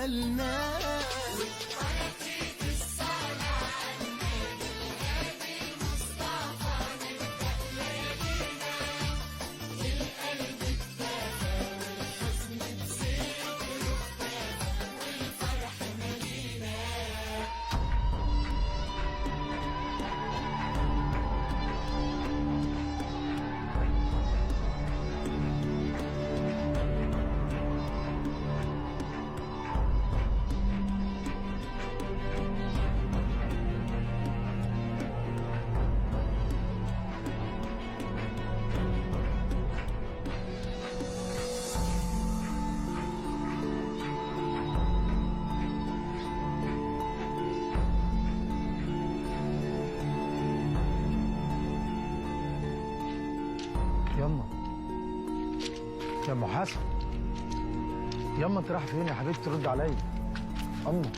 ملناش. يا ام حسن، ياما انت رايحه فين يا حبيبتي؟ ترد عليا. اما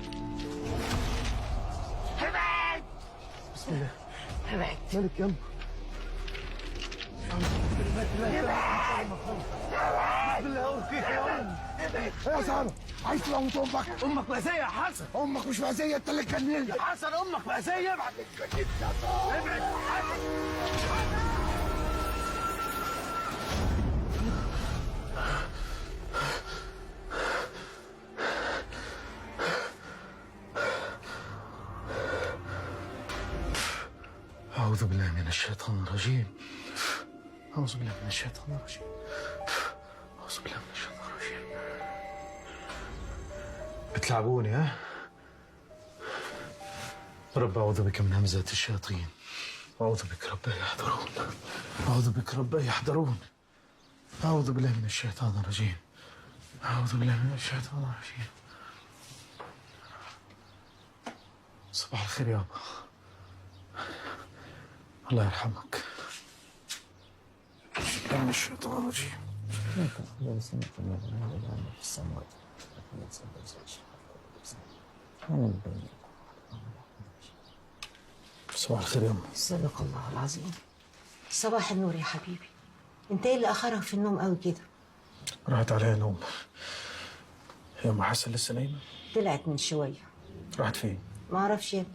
ابعد. بسم الله. ابعد. مالك ياما؟ بسم الله قول فيك يا ام. ابعد. ايه يا ساره؟ عايز تموت امك؟ امك مأذية يا حسن. امك مش مأذية، انت اللي اتجننت يا حسن امك مأذية. ابعد. ابعد. أعوذ بالله من الشيطان الرجيم. أعوذ بالله من الشيطان الرجيم. أعوذ بالله من الشيطان الرجيم. بتلعبوني ها؟ رب أعوذ بك من همزات الشياطين. أعوذ بك رب يحضرون. أعوذ بك رب يحضرون. أعوذ بالله من الشيطان الرجيم. أعوذ بالله من الشيطان الرجيم. صباح الخير يابا. الله يرحمك. من الشيطان الرجيم. صباح الخير يا أم. صدق الله العظيم. صباح النور يا حبيبي. انت ايه اللي اخرك في النوم قوي كده؟ راحت عليها نوم. يا أم حسن لسه نايمة؟ طلعت من شويه. راحت فين؟ ما اعرفش يا ابني.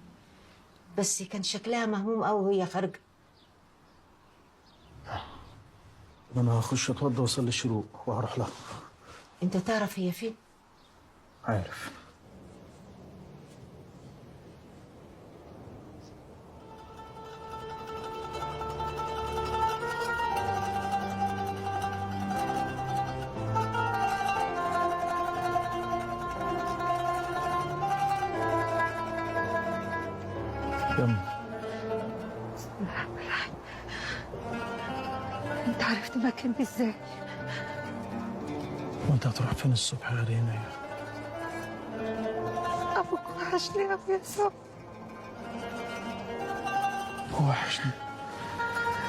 بس كان شكلها مهموم قوي وهي خارجه. أنا هخش أتوضى وأصلي الشروق وهروح لها. انت تعرف هي فين؟ عارف. يما انت عرفت مكاني ازاي؟ وأنت هتروح فين الصبح يا رينا؟ ابوك وحشني قوي يا صبري. وحشني.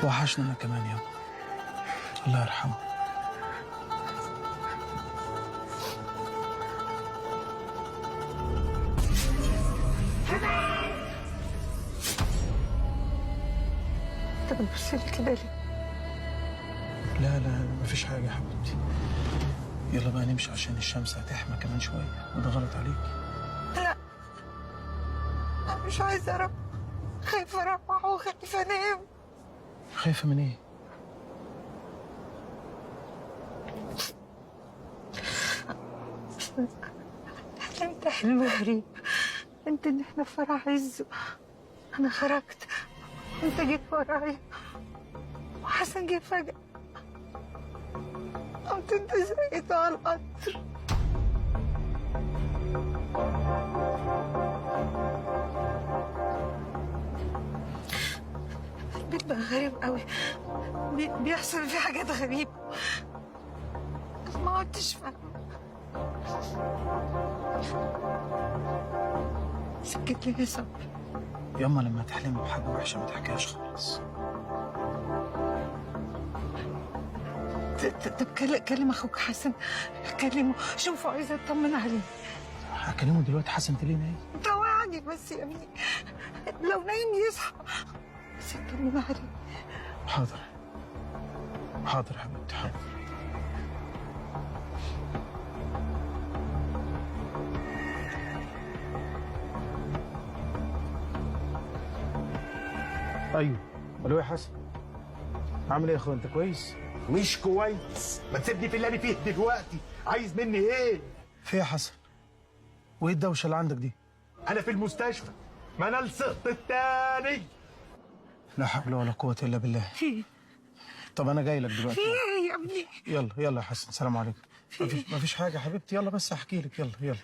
وحشني أنا كمان يابا. الله يرحمه. انت بتبص لي كده ليه؟ لا لا مفيش حاجة يا حبيبتي. يلا بقى نمشي عشان الشمس هتحمى كمان شوية وده غلط عليك. لا انا مش عايزه اروح. خايفه اروح وخايفه انام. خايفة من ايه؟ حلمت حلم غريب. حلمت ان احنا في فرح عز. انا خرجت انت جيت ورايا وحسن جه فجأة. قمت انت زقيته على القطر. البيت بقى غريب قوي. بيحصل فيه حاجات غريبة. ما عدتش فاهمة. سكت لي يا صبري. ياما لما تحلمي بحاجة وحشة ما تحكيهاش خالص. طب كلم اخوك حسن. كلمه شوفه عايزه اطمن عليه. هكلمه دلوقتي. حسن تلينا ايه؟ طوعني بس يا ابني. لو نايم يصحى بس اطمن عليه. حاضر. حاضر حبيبتي حاضر. ايوه. الو يا حسن، عامل ايه يا اخويا؟ انت كويس؟ مش كويس. ما تسيبني في اللي انا فيه دلوقتي. عايز مني ايه؟ في يا حسن؟ وايه الدوشه اللي عندك دي؟ انا في المستشفى. ما انا لصقت التاني. لا حول ولا قوه الا بالله. طب انا جاي لك دلوقتي. ايه يا ابني؟ يلا يلا يا حسن، سلام عليكم. مفيش حاجه يا حبيبتي، يلا بس احكي لك. يلا يلا.